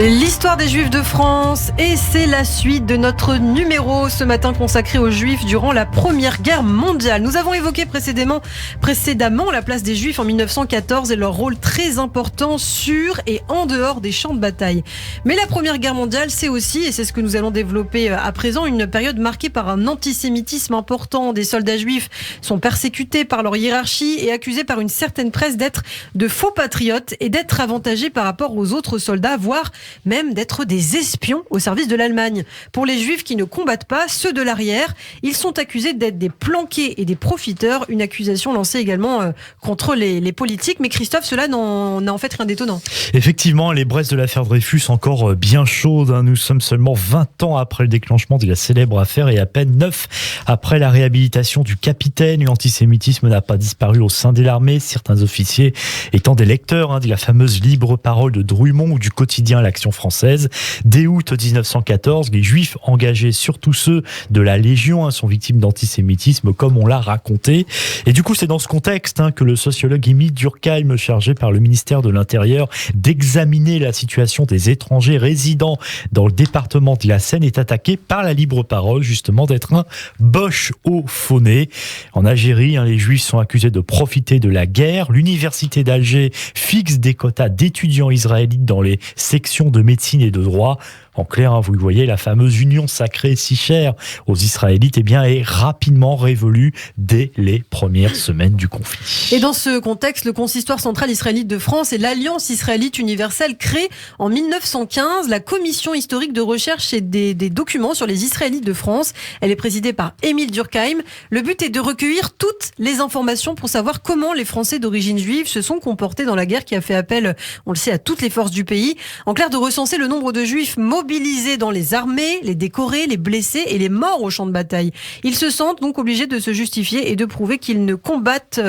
L'histoire des Juifs de France, et c'est la suite de notre numéro ce matin consacré aux Juifs durant la Première Guerre mondiale. Nous avons évoqué précédemment la place des Juifs en 1914 et leur rôle très important sur et en dehors des champs de bataille. Mais la Première Guerre mondiale, c'est aussi, et c'est ce que nous allons développer à présent, une période marquée par un antisémitisme important. Des soldats juifs sont persécutés par leur hiérarchie et accusés par une certaine presse d'être de faux patriotes et d'être avantagés par rapport aux autres soldats, voire même d'être des espions au service de l'Allemagne. Pour les Juifs qui ne combattent pas, ceux de l'arrière, ils sont accusés d'être des planqués et des profiteurs. Une accusation lancée également contre les politiques. Mais Christophe, cela n'a en fait rien d'étonnant. Effectivement, les braises de l'affaire Dreyfus encore bien chaudes. Nous sommes seulement 20 ans après le déclenchement de la célèbre affaire et à peine 9 après la réhabilitation du capitaine. L'antisémitisme n'a pas disparu au sein de l'armée, certains officiers étant des lecteurs de la fameuse libre parole de Drummond ou du quotidien L'Action française. Dès août 1914, les Juifs engagés, surtout ceux de la Légion, sont victimes d'antisémitisme, comme on l'a raconté. Et du coup, c'est dans ce contexte que le sociologue Émile Durkheim, chargé par le ministère de l'Intérieur d'examiner la situation des étrangers résidant dans le département de la Seine, est attaqué par la libre parole, justement, d'être un Boche au faux-nez. En Algérie, les Juifs sont accusés de profiter de la guerre. L'université d'Alger fixe des quotas d'étudiants israélites dans les sections de médecine et de droit. En clair, vous le voyez, la fameuse union sacrée si chère aux Israélites est rapidement révolue dès les premières semaines du conflit. Et dans ce contexte, le Consistoire central israélite de France et l'Alliance israélite universelle créent en 1915 la Commission historique de recherche et des documents sur les Israélites de France. Elle est présidée par Émile Durkheim. Le but est de recueillir toutes les informations pour savoir comment les Français d'origine juive se sont comportés dans la guerre qui a fait appel, on le sait, à toutes les forces du pays. En clair, de recenser le nombre de Juifs mobilisés dans les armées, les décorés, les blessés et les morts au champ de bataille. Ils se sentent donc obligés de se justifier et de prouver qu'ils combattent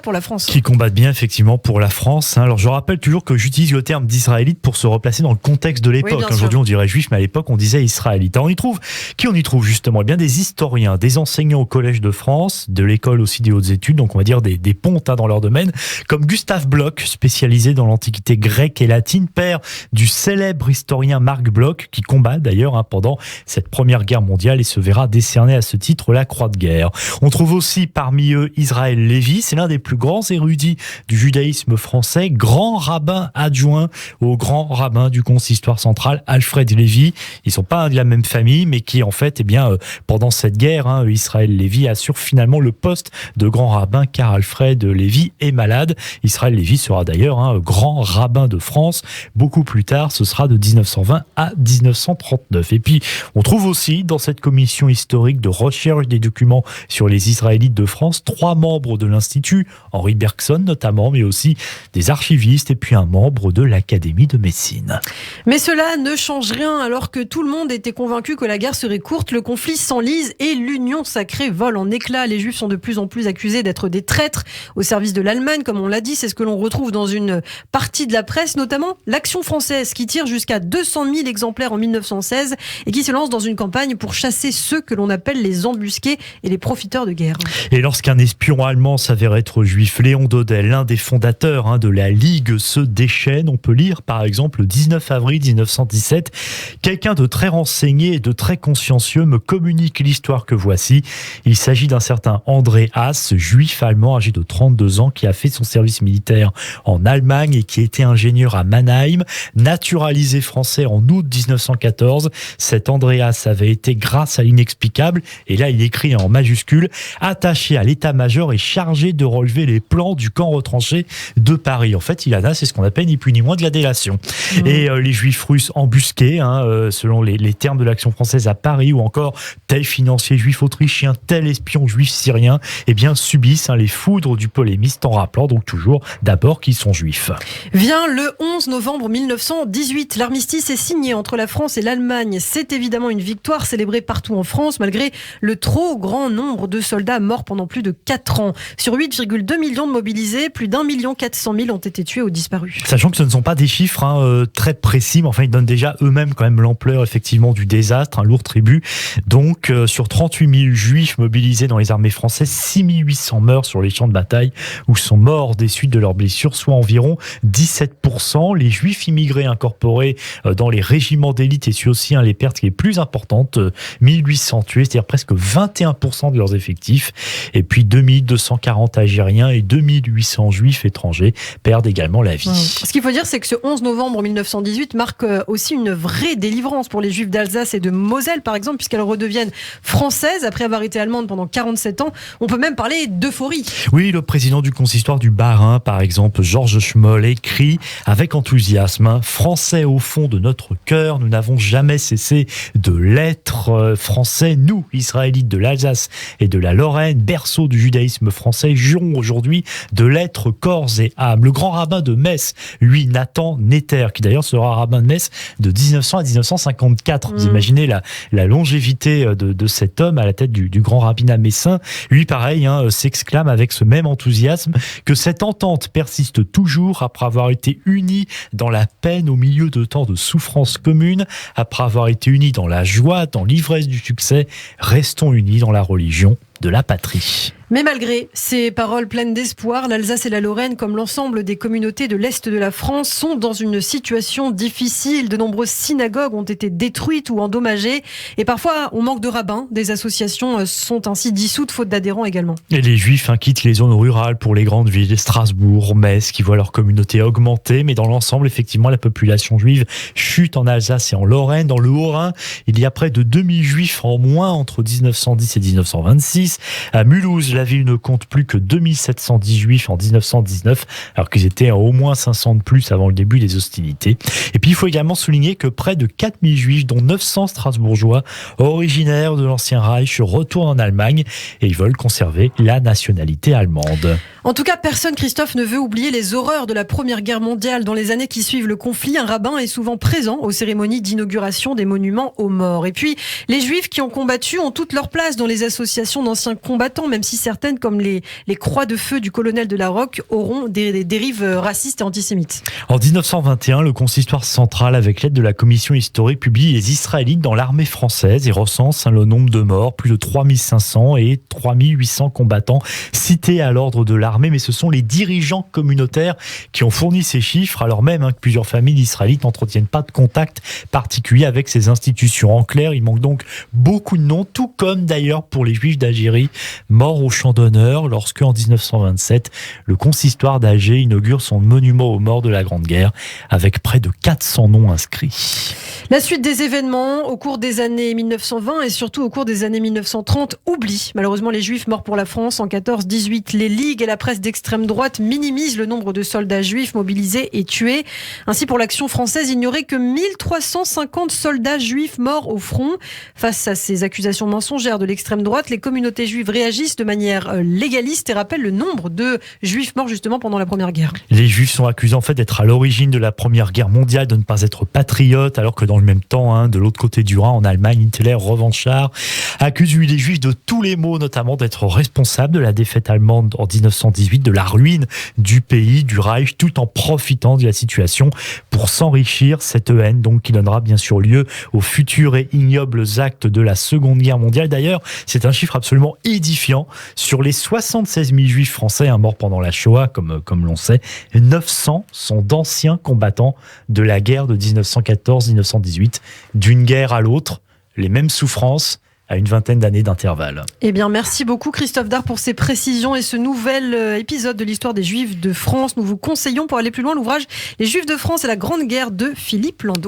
pour la France. Qu'ils combattent bien, effectivement, pour la France. Alors, je rappelle toujours que j'utilise le terme d'israélite pour se replacer dans le contexte de l'époque. Oui, aujourd'hui, on dirait juif, mais à l'époque, on disait israélite. Alors, on y trouve justement des historiens, des enseignants au Collège de France, de l'école aussi des hautes études, donc on va dire des pontes dans leur domaine, comme Gustave Bloch, spécialisé dans l'Antiquité grecque et latine, père du célèbre historien Marc Bloch, qui combat d'ailleurs pendant cette Première Guerre mondiale et se verra décerner à ce titre la Croix de guerre. On trouve aussi parmi eux Israël Lévy, c'est l'un des plus grands érudits du judaïsme français, grand rabbin adjoint au grand rabbin du Consistoire central, Alfred Lévy. Ils sont pas de la même famille, mais qui en fait, pendant cette guerre, Israël Lévy assure finalement le poste de grand rabbin car Alfred Lévy est malade. Israël Lévy sera d'ailleurs grand rabbin de France. Beaucoup plus tard, ce sera de 1920 à 1939. Et puis, on trouve aussi dans cette commission historique de recherche des documents sur les Israélites de France 3 membres de l'Institut, Henri Bergson notamment, mais aussi des archivistes et puis un membre de l'Académie de médecine. Mais cela ne change rien alors que tout le monde était convaincu que la guerre serait courte, le conflit s'enlise et l'union sacrée vole en éclats. Les Juifs sont de plus en plus accusés d'être des traîtres au service de l'Allemagne, comme on l'a dit. C'est ce que l'on retrouve dans une partie de la presse, notamment l'Action française, qui tire jusqu'à 200 000 exemplaires en 1916 et qui se lance dans une campagne pour chasser ceux que l'on appelle les embusqués et les profiteurs de guerre. Et lorsqu'un espion allemand s'avère être juif, Léon Dodel, l'un des fondateurs de la Ligue, se déchaîne. On peut lire par exemple le 19 avril 1917, quelqu'un de très renseigné et de très consciencieux me communique l'histoire que voici. Il s'agit d'un certain André Haas, juif allemand âgé de 32 ans qui a fait son service militaire en Allemagne et qui était ingénieur à Mannheim, naturalisé français en août 1914. Cet Andreas avait été, grâce à l'inexplicable, et là il écrit en majuscule, attaché à l'état-major et chargé de relever les plans du camp retranché de Paris. En fait, c'est ce qu'on appelle ni plus ni moins de la délation. Et les Juifs russes embusqués, selon les termes de l'Action française à Paris, ou encore tel financier juif autrichien, tel espion juif syrien, subissent les foudres du polémiste, en rappelant donc toujours d'abord qu'ils sont juifs. Vient le 11 novembre 1918, l'armistice est signé entre la France et l'Allemagne, c'est évidemment une victoire célébrée partout en France, malgré le trop grand nombre de soldats morts pendant plus de 4 ans. Sur 8,2 millions de mobilisés, plus d'1 400 000 ont été tués ou disparus. Sachant que ce ne sont pas des chiffres très précis, mais enfin ils donnent déjà eux-mêmes quand même l'ampleur effectivement du désastre, un lourd tribut. Donc sur 38 000 juifs mobilisés dans les armées françaises, 6 800 meurent sur les champs de bataille ou sont morts des suites de leurs blessures, soit environ 17%. Les juifs immigrés incorporés dans les régiments d'élite et aussi les pertes les plus importantes, 1800 tués, c'est-à-dire presque 21% de leurs effectifs. Et puis 2240 Algériens et 2800 juifs étrangers perdent également la vie. Ce qu'il faut dire, c'est que ce 11 novembre 1918 marque aussi une vraie délivrance pour les juifs d'Alsace et de Moselle, par exemple, puisqu'elles redeviennent françaises après avoir été allemandes pendant 47 ans. On peut même parler d'euphorie. Oui, le président du consistoire du Bas-Rhin, par exemple, Georges Schmoll, écrit avec enthousiasme: Français au fond de notre cœur, nous n'avons jamais cessé de l'être. Français, nous, Israélites de l'Alsace et de la Lorraine, berceau du judaïsme français, jurons aujourd'hui de l'être corps et âme. Le grand rabbin de Metz, lui, Nathan Netter, qui d'ailleurs sera rabbin de Metz de 1900 à 1954. Vous imaginez la longévité de cet homme à la tête du grand rabbinat messin. Lui, pareil, s'exclame avec ce même enthousiasme que cette entente persiste toujours après avoir été unis dans la peine au milieu de tant de souffrances communes, après avoir été unis dans la joie, dans l'ivresse du succès. Restons unis dans la religion de la patrie. Mais malgré ces paroles pleines d'espoir, l'Alsace et la Lorraine, comme l'ensemble des communautés de l'Est de la France, sont dans une situation difficile. De nombreuses synagogues ont été détruites ou endommagées. Et parfois, on manque de rabbins. Des associations sont ainsi dissoutes, faute d'adhérents également. Et les Juifs quittent les zones rurales pour les grandes villes, Strasbourg, Metz, qui voient leur communauté augmenter. Mais dans l'ensemble, effectivement, la population juive chute en Alsace et en Lorraine. Dans le Haut-Rhin, il y a près de 2000 Juifs en moins entre 1910 et 1926. À Mulhouse, la ville ne compte plus que 2710 Juifs en 1919, alors qu'ils étaient au moins 500 de plus avant le début des hostilités. Et puis il faut également souligner que près de 4000 Juifs, dont 900 Strasbourgeois, originaires de l'Ancien Reich, retournent en Allemagne et ils veulent conserver la nationalité allemande. En tout cas, personne, Christophe, ne veut oublier les horreurs de la Première Guerre mondiale. Dans les années qui suivent le conflit, un rabbin est souvent présent aux cérémonies d'inauguration des monuments aux morts. Et puis, les Juifs qui ont combattu ont toute leur place dans les associations d'anciens combattants, même si certaines, comme les Croix de Feu du colonel de la Roque, auront des dérives racistes et antisémites. En 1921, le consistoire central, avec l'aide de la commission historique, publie les Israélites dans l'armée française et recense le nombre de morts, plus de 3500 et 3800 combattants cités à l'ordre de l'armée. Mais ce sont les dirigeants communautaires qui ont fourni ces chiffres, alors même que plusieurs familles israélites n'entretiennent pas de contact particulier avec ces institutions. En clair, il manque donc beaucoup de noms, tout comme d'ailleurs pour les Juifs d'Algérie, morts au champ d'honneur lorsque, en 1927, le consistoire d'Alger inaugure son monument aux morts de la Grande Guerre, avec près de 400 noms inscrits. La suite des événements au cours des années 1920 et surtout au cours des années 1930 oublie malheureusement les Juifs morts pour la France en 14-18. Les ligues et la presse d'extrême droite minimisent le nombre de soldats juifs mobilisés et tués. Ainsi, pour l'Action française, il n'y aurait que 1350 soldats juifs morts au front. Face à ces accusations mensongères de l'extrême droite, les communautés juives réagissent de manière légaliste et rappellent le nombre de juifs morts justement pendant la Première Guerre. Les Juifs sont accusés en fait d'être à l'origine de la Première Guerre mondiale, de ne pas être patriotes, alors que dans le même temps, de l'autre côté du Rhin, en Allemagne, Hitler, revanchard, accuse les Juifs de tous les maux, notamment d'être responsables de la défaite allemande en 1918, de la ruine du pays, du Reich, tout en profitant de la situation pour s'enrichir. Cette haine, donc, qui donnera bien sûr lieu aux futurs et ignobles actes de la Seconde Guerre mondiale. D'ailleurs, c'est un chiffre absolument édifiant. Sur les 76 000 Juifs français morts pendant la Shoah, comme l'on sait, 900 sont d'anciens combattants de la guerre de 1914-1918. D'une guerre à l'autre, les mêmes souffrances à une vingtaine d'années d'intervalle. Eh bien, merci beaucoup Christophe Dard pour ces précisions et ce nouvel épisode de l'histoire des Juifs de France. Nous vous conseillons, pour aller plus loin, l'ouvrage « Les Juifs de France et la Grande Guerre » de Philippe Landau.